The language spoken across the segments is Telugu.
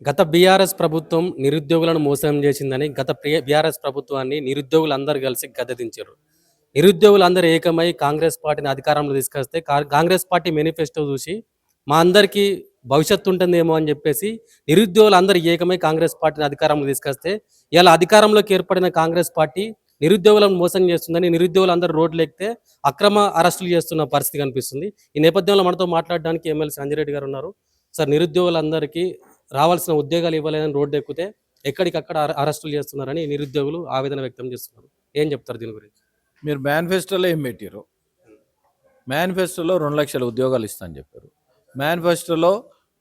గత బీఆర్ఎస్ ప్రభుత్వం నిరుద్యోగులను మోసం చేసిందని గత బీఆర్ఎస్ ప్రభుత్వాన్ని నిరుద్యోగులందరూ కలిసి గద్దెదించారు. నిరుద్యోగులందరూ ఏకమై కాంగ్రెస్ పార్టీని అధికారంలో తీసుకొస్తే కాంగ్రెస్ పార్టీ మేనిఫెస్టో చూసి మా అందరికీ భవిష్యత్తు ఉంటుందేమో అని చెప్పేసి నిరుద్యోగులందరూ ఏకమై కాంగ్రెస్ పార్టీని అధికారంలోకి తీసుకొస్తే ఇలా అధికారంలోకి ఏర్పడిన కాంగ్రెస్ పార్టీ నిరుద్యోగులను మోసం చేస్తుందని నిరుద్యోగులందరూ రోడ్లెక్కితే అక్రమ అరెస్టులు చేస్తున్న పరిస్థితి కనిపిస్తుంది. ఈ నేపథ్యంలో మనతో మాట్లాడడానికి ఎమ్మెల్సీ సంజయ్ గారు ఉన్నారు. సార్, నిరుద్యోగులందరికీ రావాల్సిన ఉద్యోగాలు ఇవ్వలేదని రోడ్డు ఎక్కితే ఎక్కడికక్కడ అరెస్టులు చేస్తున్నారని నిరుద్యోగులు ఆవేదన వ్యక్తం చేస్తున్నారు. ఏం చెప్తారు దీని గురించి? మీరు మేనిఫెస్టోలో ఏం పెట్టారు? మేనిఫెస్టోలో 2,00,000 ఉద్యోగాలు ఇస్తా అని చెప్పారు. మేనిఫెస్టోలో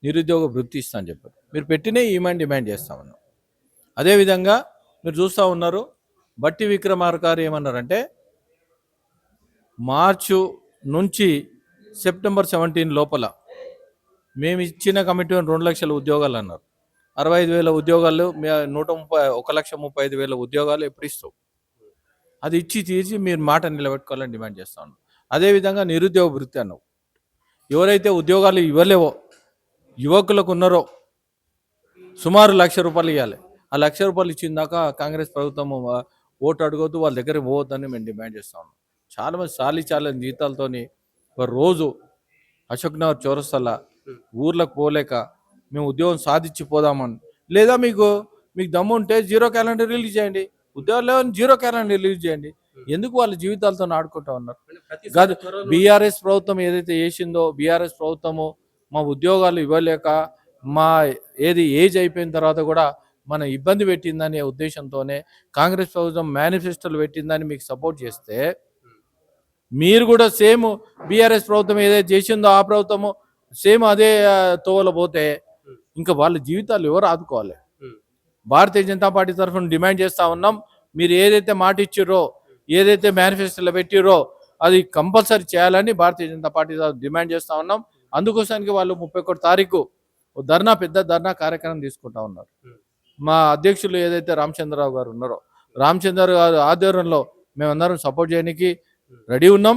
నిరుద్యోగ వృత్తి ఇస్తా అని చెప్పారు. మీరు పెట్టినే డిమాండ్ చేస్తా ఉన్నాం. అదేవిధంగా మీరు చూస్తూ ఉన్నారు, బట్టి విక్రమార్క గారు ఏమన్నారంటే మార్చు నుంచి సెప్టెంబర్ 17 లోపల మేము ఇచ్చిన కమిట్మెంట్ 2,00,000 ఉద్యోగాలు అన్నారు. 65,000 ఉద్యోగాలు, 1,35,000 ఉద్యోగాలు ఎప్పుడు ఇస్తావు? అది ఇచ్చి తీసి మీరు మాట నిలబెట్టుకోవాలని డిమాండ్ చేస్తా ఉన్నాం. అదేవిధంగా నిరుద్యోగ వృత్తి అన్నావు. ఎవరైతే ఉద్యోగాలు ఇవ్వలేవో యువకులకు ఉన్నారో సుమారు ₹1,00,000 ఇవ్వాలి. ఆ ₹1,00,000 ఇచ్చిన దాకా కాంగ్రెస్ ప్రభుత్వం ఓటు అడగొద్దు, వాళ్ళ దగ్గర పోవద్దని మేము డిమాండ్ చేస్తా ఉన్నాం. చాలామంది చాలా జీతాలతోని ఒక రోజు అశోక్ నగర్ చౌరస్తాల ఊర్లకు పోలేక మేము ఉద్యోగం సాధించి పోదామని, లేదా మీకు దమ్ము ఉంటే 0 క్యాలెండర్ రిలీజ్ చేయండి. ఉద్యోగాలు 0 క్యాలెండర్ రిలీజ్ చేయండి. ఎందుకు వాళ్ళ జీవితాలతో ఆడుకుంటా ఉన్నారు? కాదు, బీఆర్ఎస్ ప్రభుత్వం ఏదైతే చేసిందో, బీఆర్ఎస్ ప్రభుత్వము మా ఉద్యోగాలు ఇవ్వలేక మా ఏజ్ అయిపోయిన తర్వాత కూడా మన ఇబ్బంది పెట్టిందనే ఉద్దేశంతోనే కాంగ్రెస్ ప్రభుత్వం మేనిఫెస్టోలు పెట్టిందని మీకు సపోర్ట్ చేస్తే, మీరు కూడా సేమ్ బీఆర్ఎస్ ప్రభుత్వం ఏదైతే చేసిందో ఆ ప్రభుత్వము సేమ్ అదే తోవలో పోతే ఇంకా వాళ్ళ జీవితాలు ఎవరు ఆదుకోవాలి? భారతీయ జనతా పార్టీ తరఫున డిమాండ్ చేస్తూ ఉన్నాం. మీరు ఏదైతే మాట ఇచ్చిర్రో, ఏదైతే మేనిఫెస్టోలో పెట్టిర్రో అది కంపల్సరీ చేయాలని భారతీయ జనతా పార్టీ డిమాండ్ చేస్తూ ఉన్నాం. అందుకోసానికి వాళ్ళు 31 తారీఖు పెద్ద ధర్నా కార్యక్రమం తీసుకుంటా ఉన్నారు. మా అధ్యక్షులు ఏదైతే రామచంద్రరావు గారు ఉన్నారో, రామచంద్ర గారు ఆధ్వర్యంలో మేమందరం సపోర్ట్ చేయడానికి రెడీ ఉన్నాం.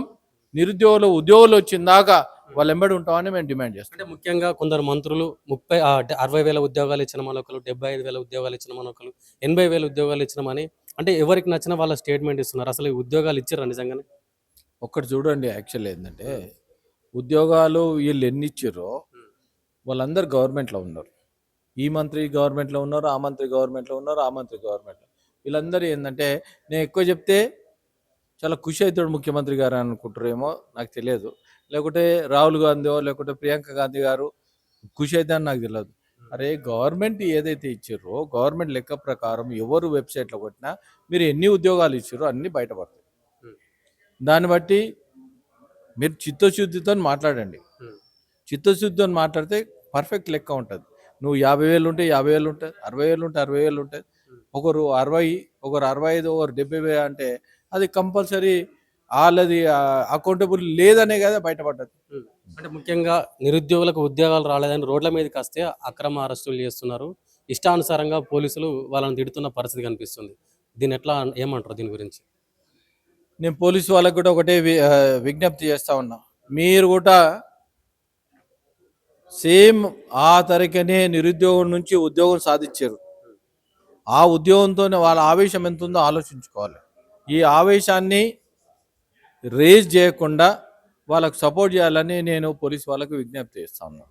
నిరుద్యోగులు ఉద్యోగులు వచ్చిందాకా వాళ్ళు ఎంబడి ఉంటామని మేము డిమాండ్ చేస్తాం. అంటే ముఖ్యంగా కొందరు మంత్రులు 60,000 ఉద్యోగాలు ఇచ్చిన మనొకరు, 75,000 ఉద్యోగాలు ఇచ్చిన మనొకరు, 80,000 ఉద్యోగాలు ఇచ్చినామని అంటే ఎవరికి నచ్చిన వాళ్ళ స్టేట్మెంట్ ఇస్తున్నారు. అసలు ఈ ఉద్యోగాలు ఇచ్చారా నిజంగానే? ఒక్కటి చూడండి, యాక్చువల్ ఏంటంటే ఉద్యోగాలు వీళ్ళు ఎన్ని ఇచ్చిర్రో వాళ్ళందరూ గవర్నమెంట్లో ఉన్నారు. ఈ మంత్రి గవర్నమెంట్లో ఉన్నారు, ఆ మంత్రి గవర్నమెంట్లో ఉన్నారు, ఆ మంత్రి గవర్నమెంట్లో. వీళ్ళందరూ ఏంటంటే నేను ఎక్కువ చెప్తే చాలా ఖుషి అవుతాడు ముఖ్యమంత్రి గారు అనుకుంటారేమో, నాకు తెలియదు. లేకుంటే రాహుల్ గాంధీ లేకుంటే ప్రియాంక గాంధీ గారు ఖుషి అవుతారని నాకు తెలియదు. అరే, గవర్నమెంట్ ఏదైతే ఇచ్చారో గవర్నమెంట్ లెక్క ప్రకారం ఎవరు వెబ్సైట్లో కొట్టినా మీరు ఎన్ని ఉద్యోగాలు ఇచ్చారో అన్నీ బయటపడతాయి. దాన్ని బట్టి మీరు చిత్తశుద్ధితో మాట్లాడండి. చిత్తశుద్ధితో మాట్లాడితే పర్ఫెక్ట్ లెక్క ఉంటుంది. నువ్వు 50,000 ఉంటే 50,000 ఉంటుంది, 60,000 ఉంటే 60,000 ఉంటుంది, ఒకరు 60, ఒకరు 65, ఒకరు 70,000 అంటే అది కంపల్సరీ వాళ్ళది అకౌంటబుల్ లేదనే కదా బయటపడ్డది. అంటే ముఖ్యంగా నిరుద్యోగులకు ఉద్యోగాలు రాలేదని రోడ్ల మీదకి వస్తే అక్రమ అరెస్టులు చేస్తున్నారు. ఇష్టానుసారంగా పోలీసులు వాళ్ళని తిడుతున్న పరిస్థితి కనిపిస్తుంది. దీన్ని ఎట్లా ఏమంటారు దీని గురించి? నేను పోలీసు వాళ్ళకు కూడా ఒకటే విజ్ఞప్తి చేస్తా ఉన్నా. మీరు కూడా సేమ్ ఆ తరగనే నిరుద్యోగం నుంచి ఉద్యోగం సాధించారు. ఆ ఉద్యోగంతో వాళ్ళ ఆవేశం ఎంత ఉందో ఆలోచించుకోవాలి. ఈ ఆవేశాన్ని రేజ్ చేయకుండా వాళ్ళకు సపోర్ట్ చేయాలని నేను పోలీసు వాళ్ళకు విజ్ఞప్తి చేస్తాను.